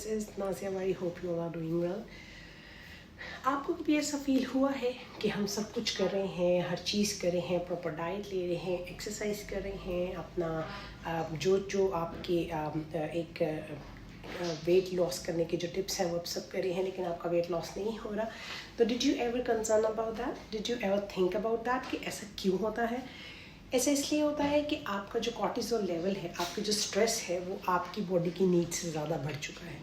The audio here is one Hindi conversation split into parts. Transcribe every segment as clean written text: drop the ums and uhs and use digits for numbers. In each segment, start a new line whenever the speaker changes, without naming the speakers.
This is Nazia. I hope you all are doing well. आपको कभी ऐसा फील हुआ है कि हम सब कुछ कर रहे हैं, हर चीज़ कर रहे हैं, प्रॉपर डाइट ले रहे हैं, एक्सरसाइज कर रहे हैं, अपना जो आपके एक वेट लॉस करने के जो टिप्स हैं वो आप सब कर रहे हैं, लेकिन आपका वेट लॉस नहीं हो रहा. तो did you ever concern about that? Did you ever think about that कि ऐसा क्यों होता है? ऐसा इसलिए होता है कि आपका जो कॉर्टिसोल लेवल है, आपकी जो स्ट्रेस है, वो आपकी बॉडी की नीड से ज़्यादा बढ़ चुका है.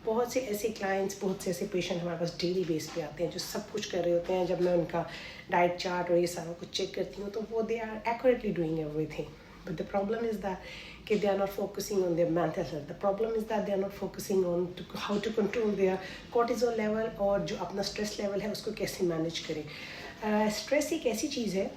बहुत से ऐसे क्लाइंट्स, बहुत से ऐसे पेशेंट हमारे पास डेली बेस पे आते हैं जो सब कुछ कर रहे होते हैं. जब मैं उनका डाइट चार्ट और ये सारा कुछ चेक करती हूँ तो वो they are accurately doing everything, but the problem is that कि they are not focusing on their mental health. The problem is that they are not focusing on how to control their cortisol level और जो अपना स्ट्रेस लेवल है उसको कैसे मैनेज करें. स्ट्रेस एक ऐसी चीज़ है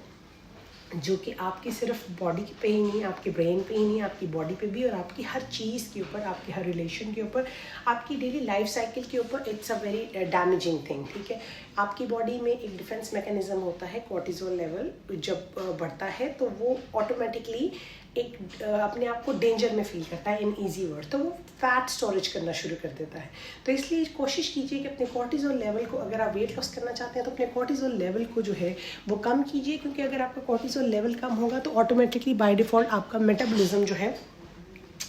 जो कि आपकी सिर्फ बॉडी पे ही नहीं, आपके ब्रेन पे ही नहीं, आपकी बॉडी पे भी और आपकी हर चीज़ के ऊपर, आपके हर रिलेशन के ऊपर, आपकी डेली लाइफ साइकिल के ऊपर it's a very damaging thing. ठीक है, आपकी बॉडी में एक डिफेंस मैकेनिज्म होता है. कॉर्टिसोल लेवल जब बढ़ता है तो वो ऑटोमेटिकली एक अपने आप को डेंजर में फील करता है, इन ईजी वर्ड, तो वो फैट स्टोरेज करना शुरू कर देता है. तो इसलिए कोशिश कीजिए कि अपने कॉर्टिसोल लेवल को, अगर आप वेट लॉस करना चाहते हैं तो अपने कॉर्टिसोल लेवल को जो है वो कम कीजिए, क्योंकि अगर आपका कॉर्टिसोल लेवल कम होगा तो ऑटोमेटिकली बाय डिफ़ॉल्ट आपका मेटाबॉलिज्म जो है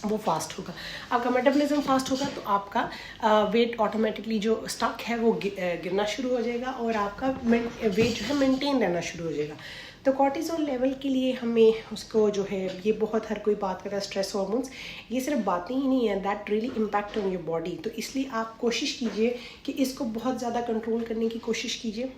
वो फास्ट होगा. आपका मेटाबॉलिज्म फास्ट होगा तो आपका वेट ऑटोमेटिकली जो स्टक है वो गिरना शुरू हो जाएगा और आपका वेट जो है मेंटेन रहना शुरू हो जाएगा. तो कॉर्टिसोल लेवल के लिए हमें उसको जो है, ये बहुत हर कोई बात करता है स्ट्रेस हार्मोन्स, ये सिर्फ बातें ही नहीं है, that really impact on your body. तो इसलिए आप कोशिश कीजिए कि इसको बहुत ज़्यादा कंट्रोल करने की कोशिश कीजिए.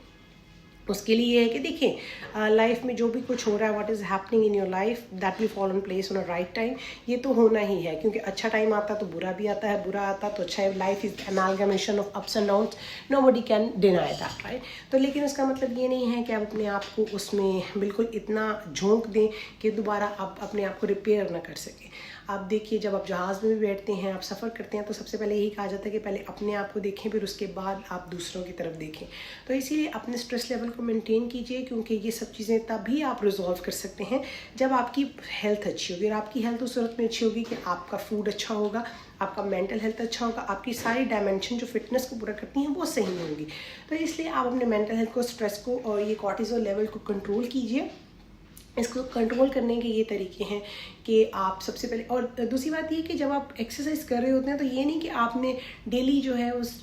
उसके लिए ये है कि देखिए लाइफ में जो भी कुछ हो रहा है, what is happening in your life, that will fall in place on a right time. ये तो होना ही है, क्योंकि अच्छा टाइम आता है तो बुरा भी आता है, बुरा आता तो अच्छा है. Life is amalgamation of ups and downs, nobody can deny that, right. तो लेकिन उसका मतलब ये नहीं है कि आप अपने आप को उसमें बिल्कुल इतना झोंक दें कि दोबारा आप अपने आप को रिपेयर ना कर सकें. आप देखिए, जब आप जहाज़ में भी बैठते हैं, आप सफ़र करते हैं, तो सबसे पहले यही कहा जाता है कि पहले अपने आप को देखें, फिर उसके बाद आप दूसरों की तरफ देखें. तो इसीलिए अपने स्ट्रेस लेवल को मेंटेन कीजिए, क्योंकि ये सब चीज़ें तभी आप रिजॉल्व कर सकते हैं जब आपकी हेल्थ अच्छी होगी. और आपकी हेल्थ उस सूरत में अच्छी होगी कि आपका फूड अच्छा होगा, आपका मेंटल हेल्थ अच्छा होगा, आपकी सारी डायमेंशन जो फिटनेस को पूरा करती हैं वो सही होंगी. तो इसलिए आप अपने मेंटल हेल्थ को, स्ट्रेस को और ये कॉर्टिसोल लेवल को कंट्रोल कीजिए. इसको कंट्रोल करने के ये तरीके हैं कि आप सबसे पहले, और दूसरी बात ये कि जब आप एक्सरसाइज कर रहे होते हैं तो ये नहीं कि आपने डेली जो है उस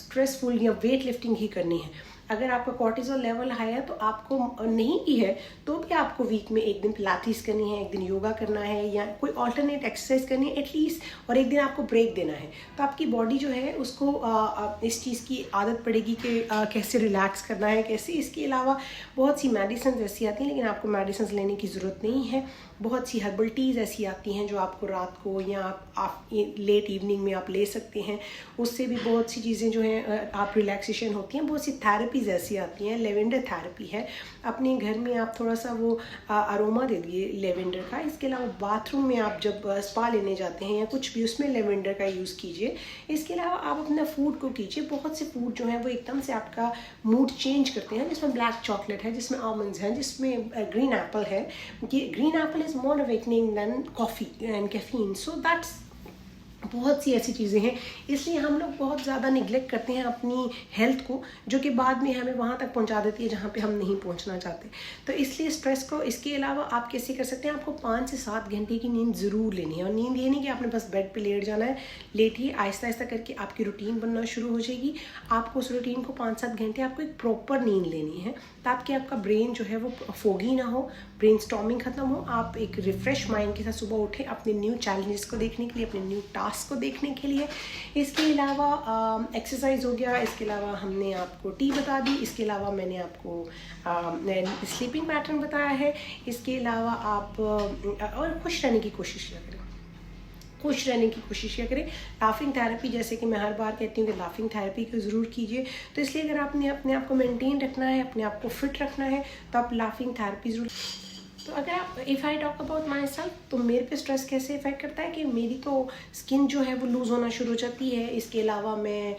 स्ट्रेसफुल या वेट लिफ्टिंग ही करनी है. अगर आपका कॉर्टिसोल लेवल हाई है तो आपको नहीं की है तो भी आपको वीक में एक दिन पिलाटीज करनी है, एक दिन योगा करना है, या कोई ऑल्टरनेट एक्सरसाइज करनी है एटलीस्ट, और एक दिन आपको ब्रेक देना है. तो आपकी बॉडी जो है उसको इस चीज़ की आदत पड़ेगी कि कैसे रिलैक्स करना है, कैसे. इसके अलावा बहुत सी मेडिसिन ऐसी आती हैं, लेकिन आपको मेडिसिन लेने की ज़रूरत नहीं है. बहुत सी हर्बल टीज़ ऐसी आती हैं जो आपको रात को या आप लेट इवनिंग में आप ले सकते हैं. उससे भी बहुत सी चीज़ें जो हैं आप रिलैक्सेशन होती हैं. बहुत सी थेरेपीज़ ऐसी आती हैं, लेवेंडर थेरेपी है. अपने घर में आप थोड़ा सा वो अरोमा दे दिए लेवेंडर का. इसके अलावा बाथरूम में आप जब स्पा लेने जाते हैं या कुछ भी, उसमें लेवेंडर का यूज़ कीजिए. इसके अलावा आप अपना फूड को कीजिए. बहुत से फूड जो हैं वो एकदम से आपका मूड चेंज करते हैं, जिसमें ब्लैक चॉकलेट है, जिसमें आलमंड्स हैं, जिसमें ग्रीन एप्पल है. ये green Apple is more awakening than coffee and caffeine, so that's बहुत सी ऐसी चीज़ें हैं. इसलिए हम लोग बहुत ज़्यादा निगलेक्ट करते हैं अपनी हेल्थ को, जो कि बाद में हमें वहाँ तक पहुँचा देती है जहाँ पे हम नहीं पहुँचना चाहते. तो इसलिए स्ट्रेस को, इसके अलावा आप कैसे कर सकते हैं, आपको 5 से 7 घंटे की नींद ज़रूर लेनी है. और नींद ये नहीं कि आपने बस बेड पे लेट जाना है. लेटिए, आहिस्ता आहिस्ता करके आपकी रूटीन बनना शुरू हो जाएगी. आपको उस रूटीन को 5-7 घंटे आपको एक प्रॉपर नींद लेनी है, ताकि आपका ब्रेन जो है वो फोगी ना हो, ब्रेन स्टॉर्मिंग ख़त्म हो. आप एक रिफ़्रेश माइंड के साथ सुबह उठें अपने न्यू चैलेंजेस को देखने के लिए, अपने न्यू टास्क को देखने के लिए. इसके अलावा एक्सरसाइज हो गया, इसके अलावा हमने आपको टी बता दी, इसके अलावा मैंने आपको स्लीपिंग पैटर्न बताया है. इसके अलावा आप और खुश रहने की कोशिश किया करें. खुश रहने की कोशिश किया करें. लाफिंग थेरेपी, जैसे कि मैं हर बार कहती हूँ कि लाफिंग थेरेपी को ज़रूर कीजिए. तो इसलिए अगर आपने अपने आप को मेंटेन रखना है, अपने आप को फिट रखना है, तो आप लाफिंग थेरेपी ज़रूर. तो अगर आप, if I talk about my self, तो मेरे पे स्ट्रेस कैसे इफेक्ट करता है कि मेरी तो स्किन जो है वो लूज़ होना शुरू हो जाती है. इसके अलावा मैं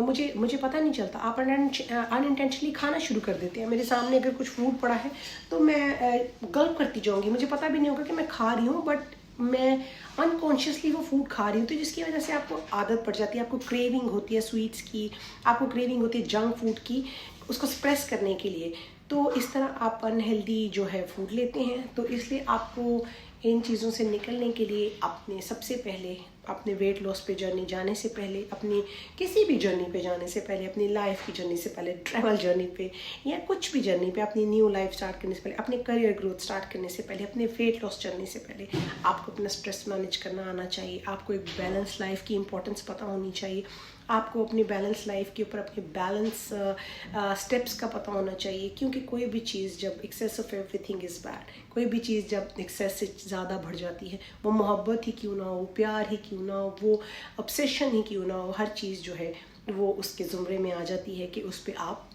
मुझे पता नहीं चलता, आप अनइंटेंशनली खाना शुरू कर देते हैं. मेरे सामने अगर कुछ फूड पड़ा है तो मैं गल्प करती जाऊँगी, मुझे पता भी नहीं होगा कि मैं खा रही हूँ, बट मैं अनकॉन्शियसली वो फूड खा रही हूँ, तो जिसकी वजह से आपको आदत पड़ जाती है, आपको क्रेविंग होती है स्वीट्स की, आपको क्रेविंग होती है जंक फूड की, उसको सप्रेस करने के लिए। तो इस तरह आप अनहेल्दी जो है फूड लेते हैं। तो इसलिए आपको इन चीज़ों से निकलने के लिए अपने सबसे पहले अपने वेट लॉस पे जर्नी जाने से पहले, अपनी किसी भी जर्नी पे जाने से पहले, अपनी लाइफ की जर्नी से पहले, ट्रैवल जर्नी पे या कुछ भी जर्नी पे, अपनी न्यू लाइफ स्टार्ट करने से पहले, अपने करियर ग्रोथ स्टार्ट करने से पहले, अपने वेट लॉस जर्नी से पहले आपको अपना स्ट्रेस मैनेज करना आना चाहिए। आपको एक बैलेंस लाइफ की इंपॉर्टेंस पता होनी चाहिए। आपको अपनी बैलेंस लाइफ के ऊपर अपने बैलेंस स्टेप्स का पता होना चाहिए, क्योंकि कोई भी चीज़ जब excess of everything is bad, कोई भी चीज़ जब एक्सेस से ज़्यादा बढ़ जाती है, वो मोहब्बत ही क्यों ना हो, प्यार ही क्यों ना हो, वो ऑब्सेशन ही क्यों ना हो, हर चीज़ जो है वो उसके ज़ुमरे में आ जाती है कि उस पर आप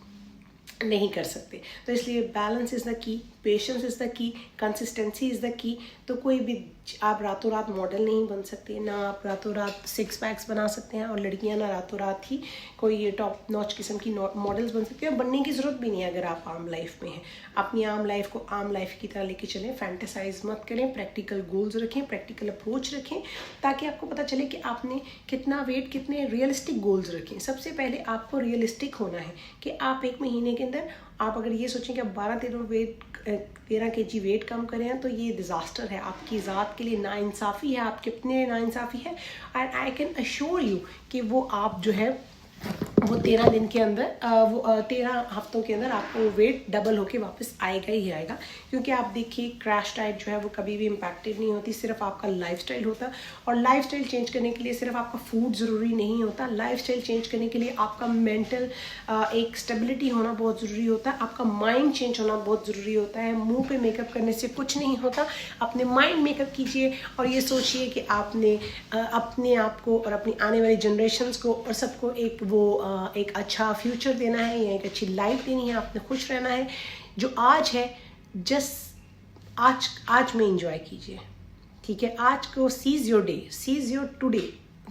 नहीं कर सकते। तो इसलिए balance is the key, patience is the key, consistency is the key. तो कोई भी आप रातों रात मॉडल नहीं बन सकते, ना आप रातों रात सिक्स पैक्स बना सकते हैं, और लड़कियां ना रातों रात ही कोई टॉप नॉच किस्म की मॉडल्स बन सकती हैं। बनने की ज़रूरत भी नहीं है अगर आप आम लाइफ में हैं। अपनी आम लाइफ को आम लाइफ की तरह लेके चलें, फैंटेसाइज मत करें, प्रैक्टिकल गोल्स रखें, प्रैक्टिकल अप्रोच रखें, ताकि आपको पता चले कि आपने कितना वेट, कितने रियलिस्टिक गोल्स रखें। सबसे पहले आपको रियलिस्टिक होना है कि आप एक महीने के अंदर आप अगर ये सोचें कि आप 13 kg वेट कम करें हैं, तो ये डिज़ास्टर है आपकी ज़ात के लिए, नाइंसाफ़ी है, आप कितने नाइंसाफ़ी है। And I can assure you कि वो आप जो है वो 13 दिन के अंदर 13 हफ्तों के अंदर आपको वेट डबल होके वापस आएगा ही आएगा। क्योंकि आप देखिए क्रैश डाइट जो है वो कभी भी इम्पैक्टेड नहीं होती, सिर्फ आपका लाइफस्टाइल होता है। और लाइफस्टाइल चेंज करने के लिए सिर्फ आपका फूड ज़रूरी नहीं होता, लाइफस्टाइल चेंज करने के लिए आपका मेंटल एक स्टेबिलिटी होना बहुत ज़रूरी होता है, आपका माइंड चेंज होना बहुत ज़रूरी होता है। मुँह पे मेकअप करने से कुछ नहीं होता, अपने माइंड मेकअप कीजिए और ये सोचिए कि आपने अपने आप को और अपनी आने वाली जनरेशन्स को और सबको एक अच्छा फ्यूचर देना है या एक अच्छी लाइफ देनी है, आपने खुश रहना है। जो आज है जस्ट आज में एंजॉय कीजिए, ठीक है। आज को seize your day, seize your today.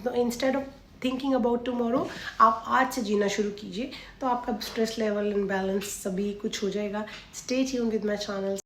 तो instead of thinking about tomorrow, आप आज से जीना शुरू कीजिए, तो आपका स्ट्रेस लेवल एंड बैलेंस सभी कुछ हो जाएगा। Stay tuned with my channel.